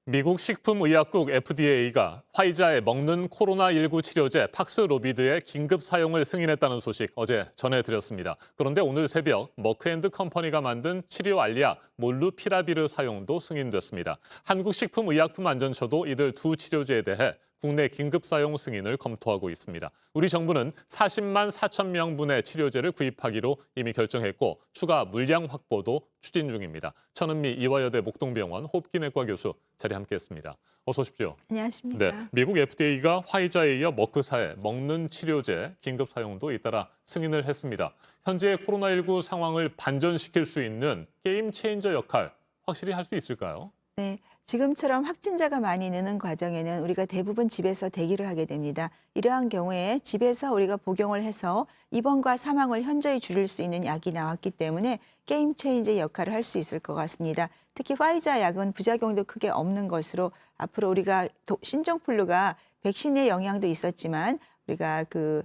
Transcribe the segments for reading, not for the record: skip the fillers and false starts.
미국 식품의약국 FDA가 화이자에 먹는 코로나19 치료제 팍스로비드의 긴급 사용을 승인했다는 소식 어제 전해드렸습니다. 그런데 오늘 새벽 머크앤드컴퍼니가 만든 치료 알약 몰루피라비르 사용도 승인됐습니다. 한국식품의약품안전처도 이들 두 치료제에 대해 국내 긴급 사용 승인을 검토하고 있습니다. 우리 정부는 40만 4천 명분의 치료제를 구입하기로 이미 결정했고 추가 물량 확보도 추진 중입니다. 천은미 이화여대 목동병원 호흡기내과 교수 자리 함께했습니다. 어서 오십시오. 안녕하십니까. 네, 미국 FDA가 화이자에 이어 머크사의 먹는 치료제 긴급 사용도 잇따라 승인을 했습니다. 현재 코로나19 상황을 반전시킬 수 있는 게임 체인저 역할 확실히 할 수 있을까요? 네, 지금처럼 확진자가 많이 느는 과정에는 우리가 대부분 집에서 대기를 하게 됩니다. 이러한 경우에 집에서 우리가 복용을 해서 입원과 사망을 현저히 줄일 수 있는 약이 나왔기 때문에 게임 체인저 역할을 할 수 있을 것 같습니다. 특히 화이자 약은 부작용도 크게 없는 것으로 앞으로 우리가 신종플루가 백신의 영향도 있었지만 우리가 그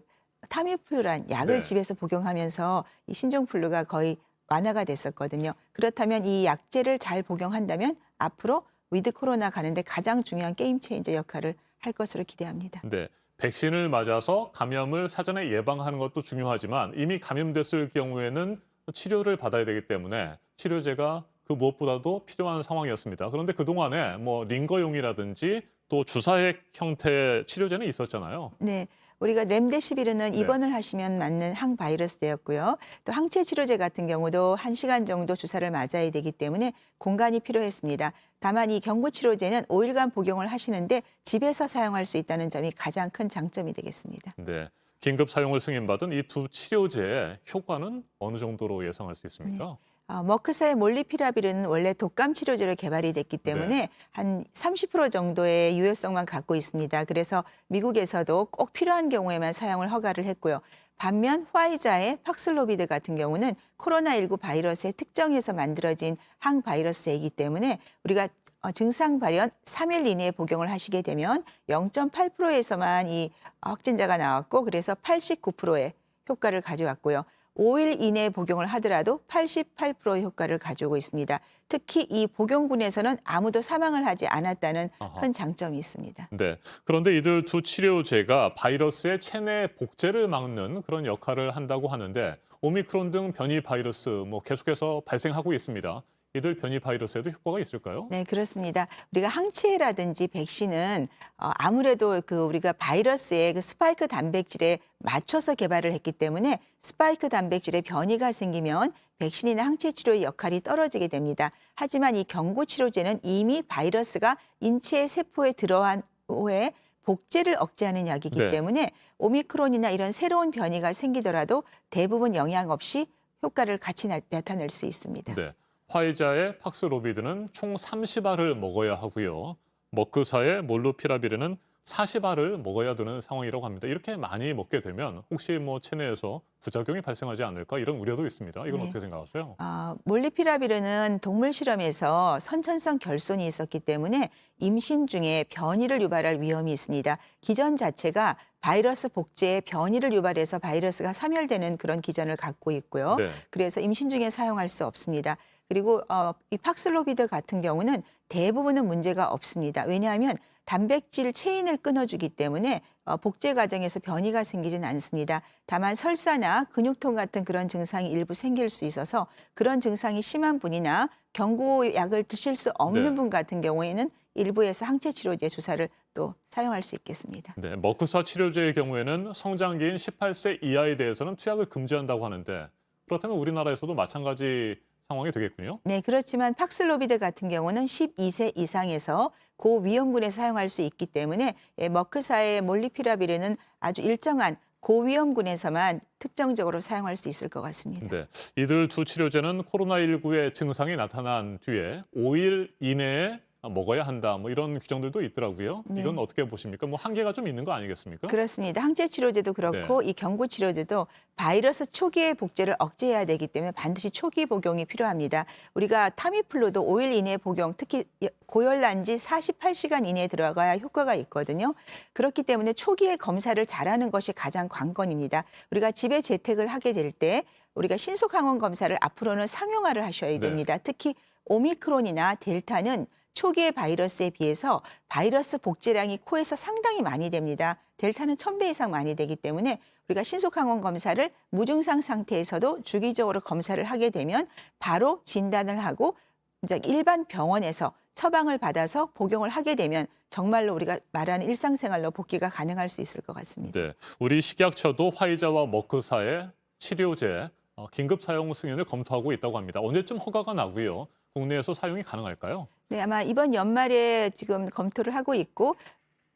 타미플루란 약을 네. 집에서 복용하면서 이 신종플루가 거의 완화가 됐었거든요. 그렇다면 이 약제를 잘 복용한다면 앞으로 위드 코로나 가는데 가장 중요한 게임 체인저 역할을 할 것으로 기대합니다. 네, 백신을 맞아서 감염을 사전에 예방하는 것도 중요하지만 이미 감염됐을 경우에는 치료를 받아야 되기 때문에 치료제가 그 무엇보다도 필요한 상황이었습니다. 그런데 그동안에 뭐 링거용이라든지 또 주사액 형태의 치료제는 있었잖아요. 네, 우리가 렘데시비르는 네. 입원을 하시면 맞는 항바이러스제였고요. 또 항체 치료제 같은 경우도 1시간 정도 주사를 맞아야 되기 때문에 공간이 필요했습니다. 다만 이 경구 치료제는 5일간 복용을 하시는데 집에서 사용할 수 있다는 점이 가장 큰 장점이 되겠습니다. 네, 긴급 사용을 승인받은 이 두 치료제의 효과는 어느 정도로 예상할 수 네. 있습니까? 머크사의 몰리피라비르는 원래 독감 치료제로 개발이 됐기 때문에 네. 한 30% 정도의 유효성만 갖고 있습니다. 그래서 미국에서도 꼭 필요한 경우에만 사용을 허가를 했고요. 반면 화이자의 팍슬로비드 같은 경우는 코로나19 바이러스의 특정에서 만들어진 항바이러스이기 때문에 우리가 증상 발현 3일 이내에 복용을 하시게 되면 0.8%에서만 이 확진자가 나왔고 그래서 89%의 효과를 가져왔고요. 5일 이내에 복용을 하더라도 88%의 효과를 가져오고 있습니다. 특히 이 복용군에서는 아무도 사망을 하지 않았다는 아하. 큰 장점이 있습니다. 네. 그런데 이들 두 치료제가 바이러스의 체내 복제를 막는 그런 역할을 한다고 하는데 오미크론 등 변이 바이러스 뭐 계속해서 발생하고 있습니다. 이들 변이 바이러스에도 효과가 있을까요? 네, 그렇습니다. 우리가 항체라든지 백신은 아무래도 그 우리가 바이러스의 그 스파이크 단백질에 맞춰서 개발을 했기 때문에 스파이크 단백질에 변이가 생기면 백신이나 항체 치료의 역할이 떨어지게 됩니다. 하지만 이 경구 치료제는 이미 바이러스가 인체의 세포에 들어간 후에 복제를 억제하는 약이기 네. 때문에 오미크론이나 이런 새로운 변이가 생기더라도 대부분 영향 없이 효과를 같이 나타낼 수 있습니다. 네. 화이자의 팍스로비드는 총 30알을 먹어야 하고요. 머크사의 몰루피라비르는 40알을 먹어야 되는 상황이라고 합니다. 이렇게 많이 먹게 되면 혹시 뭐 체내에서 부작용이 발생하지 않을까 이런 우려도 있습니다. 이건 네. 어떻게 생각하세요? 몰리피라비르는 동물 실험에서 선천성 결손이 있었기 때문에 임신 중에 변이를 유발할 위험이 있습니다. 기전 자체가 바이러스 복제에 변이를 유발해서 바이러스가 사멸되는 그런 기전을 갖고 있고요. 네. 그래서 임신 중에 사용할 수 없습니다. 그리고 이 팍슬로비드 같은 경우는 대부분은 문제가 없습니다. 왜냐하면 단백질 체인을 끊어주기 때문에 복제 과정에서 변이가 생기진 않습니다. 다만 설사나 근육통 같은 그런 증상이 일부 생길 수 있어서 그런 증상이 심한 분이나 경구약을 드실 수 없는 네. 분 같은 경우에는 일부에서 항체 치료제 주사를 또 사용할 수 있겠습니다. 네, 머크사 치료제의 경우에는 성장기인 18세 이하에 대해서는 투약을 금지한다고 하는데 그렇다면 우리나라에서도 마찬가지 상황이 되겠군요. 네, 그렇지만 팍슬로비드 같은 경우는 12세 이상에서 고위험군에 사용할 수 있기 때문에 머크사의 몰리피라비르는 아주 일정한 고위험군에서만 특정적으로 사용할 수 있을 것 같습니다. 네, 이들 두 치료제는 코로나19의 증상이 나타난 뒤에 5일 이내에 먹어야 한다. 뭐 이런 규정들도 있더라고요. 네. 이건 어떻게 보십니까? 뭐 한계가 좀 있는 거 아니겠습니까? 그렇습니다. 항체 치료제도 그렇고 이 경구 치료제도 바이러스 초기의 복제를 억제해야 되기 때문에 반드시 초기 복용이 필요합니다. 우리가 타미플루도 5일 이내 복용, 특히 고열난 지 48시간 이내에 들어가야 효과가 있거든요. 그렇기 때문에 초기에 검사를 잘하는 것이 가장 관건입니다. 우리가 집에 재택을 하게 될 때 우리가 신속 항원 검사를 앞으로는 상용화를 하셔야 네. 됩니다. 특히 오미크론이나 델타는 초기의 바이러스에 비해서 바이러스 복제량이 코에서 상당히 많이 됩니다. 델타는 1000배 이상 많이 되기 때문에 우리가 신속항원 검사를 무증상 상태에서도 주기적으로 검사를 하게 되면 바로 진단을 하고 이제 일반 병원에서 처방을 받아서 복용을 하게 되면 정말로 우리가 말하는 일상생활로 복귀가 가능할 수 있을 것 같습니다. 네, 우리 식약처도 화이자와 머크사의 치료제 긴급 사용 승인을 검토하고 있다고 합니다. 언제쯤 허가가 나고요? 국내에서 사용이 가능할까요? 네, 아마 이번 연말에 지금 검토를 하고 있고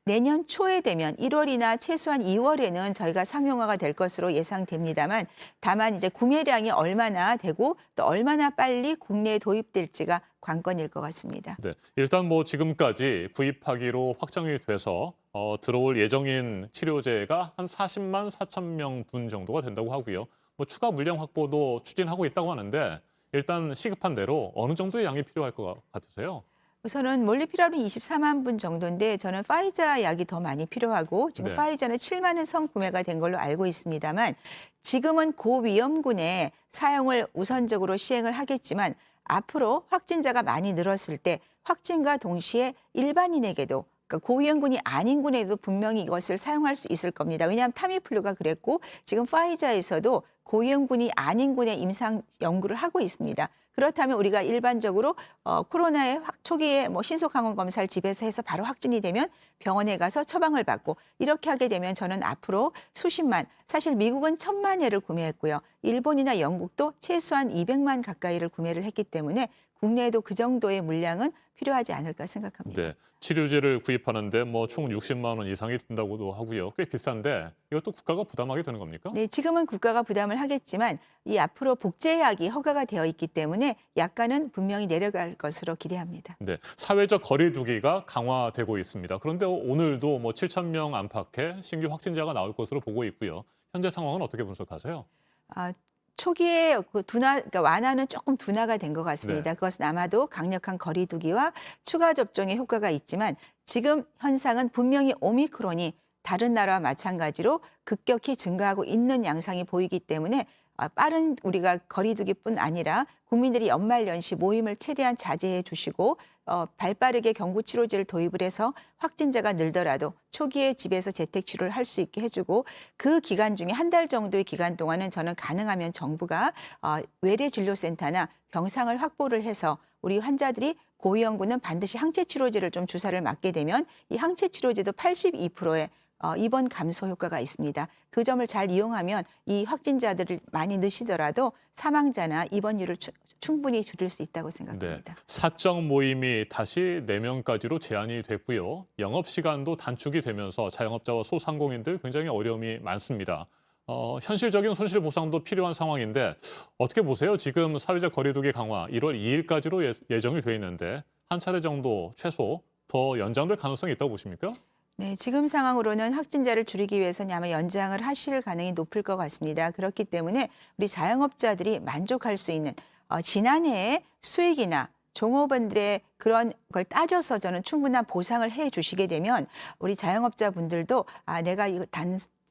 내년 초에 되면 1월이나 최소한 2월에는 저희가 상용화가 될 것으로 예상됩니다만 다만 이제 구매량이 얼마나 되고 또 얼마나 빨리 국내에 도입될지가 관건일 것 같습니다. 네, 일단 뭐 지금까지 구입하기로 확정이 돼서 들어올 예정인 치료제가 한 40만 4천 명분 정도가 된다고 하고요. 뭐 추가 물량 확보도 추진하고 있다고 하는데 일단 시급한 대로 어느 정도의 양이 필요할 것 같으세요? 우선은 몰리피라빈 24만 분 정도인데 저는 파이자 약이 더 많이 필요하고 지금 네. 파이자는 7만은 선구매가 된 걸로 알고 있습니다만 지금은 고위험군의 사용을 우선적으로 시행을 하겠지만 앞으로 확진자가 많이 늘었을 때 확진과 동시에 일반인에게도 그러니까 고위험군이 아닌 군에도 분명히 이것을 사용할 수 있을 겁니다. 왜냐하면 타미플루가 그랬고 지금 파이자에서도 고위험군이 아닌 군의 임상 연구를 하고 있습니다. 그렇다면 우리가 일반적으로 코로나의 초기에 뭐 신속항원 검사를 집에서 해서 바로 확진이 되면 병원에 가서 처방을 받고 이렇게 하게 되면 저는 앞으로 수십만, 사실 미국은 1000만 회를 구매했고요. 일본이나 영국도 최소한 200만 가까이를 구매를 했기 때문에 국내에도 그 정도의 물량은 필요하지 않을까 생각합니다. 네, 치료제를 구입하는데 뭐 총 60만 원 이상이 든다고도 하고요. 꽤 비싼데 이것도 국가가 부담하게 되는 겁니까? 네, 지금은 국가가 부담을 하겠지만 이 앞으로 복제약이 허가가 되어 있기 때문에 약가는 분명히 내려갈 것으로 기대합니다. 네, 사회적 거리 두기가 강화되고 있습니다. 그런데 오늘도 뭐 7천 명 안팎의 신규 확진자가 나올 것으로 보고 있고요. 현재 상황은 어떻게 분석하세요? 아, 초기에 그 그러니까 완화는 조금 둔화가 된 것 같습니다. 네. 그것은 아마도 강력한 거리 두기와 추가 접종의 효과가 있지만 지금 현상은 분명히 오미크론이 다른 나라와 마찬가지로 급격히 증가하고 있는 양상이 보이기 때문에 빠른 우리가 거리 두기뿐 아니라 국민들이 연말 연시 모임을 최대한 자제해 주시고 발빠르게 경구 치료제를 도입을 해서 확진자가 늘더라도 초기에 집에서 재택 치료를 할 수 있게 해주고 그 기간 중에 한 달 정도의 기간 동안은 저는 가능하면 정부가 외래 진료센터나 병상을 확보를 해서 우리 환자들이 고위험군은 반드시 항체 치료제를 좀 주사를 맞게 되면 이 항체 치료제도 82%의 입원 감소 효과가 있습니다. 그 점을 잘 이용하면 이 확진자들을 많이 넣으시더라도 사망자나 입원율을 충분히 줄일 수 있다고 네, 생각합니다. 사적 모임이 다시 4명까지로 제한이 됐고요. 영업 시간도 단축이 되면서 자영업자와 소상공인들 굉장히 어려움이 많습니다. 현실적인 손실 보상도 필요한 상황인데 어떻게 보세요? 지금 사회적 거리두기 강화 1월 2일까지로 예정이 돼 있는데 한 차례 정도 최소 더 연장될 가능성이 있다고 보십니까? 네, 지금 상황으로는 확진자를 줄이기 위해서는 아마 연장을 하실 가능이 높을 것 같습니다. 그렇기 때문에 우리 자영업자들이 만족할 수 있는 지난해의 수익이나 종업원들의 그런 걸 따져서 저는 충분한 보상을 해 주시게 되면 우리 자영업자분들도 내가 이거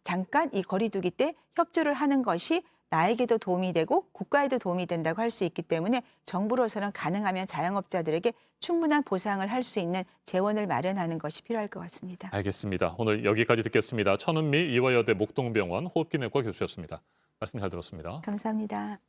잠깐 이 거리두기 때 협조를 하는 것이 나에게도 도움이 되고 국가에도 도움이 된다고 할 수 있기 때문에 정부로서는 가능하면 자영업자들에게 충분한 보상을 할 수 있는 재원을 마련하는 것이 필요할 것 같습니다. 알겠습니다. 오늘 여기까지 듣겠습니다. 천은미 이화여대 목동병원 호흡기내과 교수였습니다. 말씀 잘 들었습니다. 감사합니다.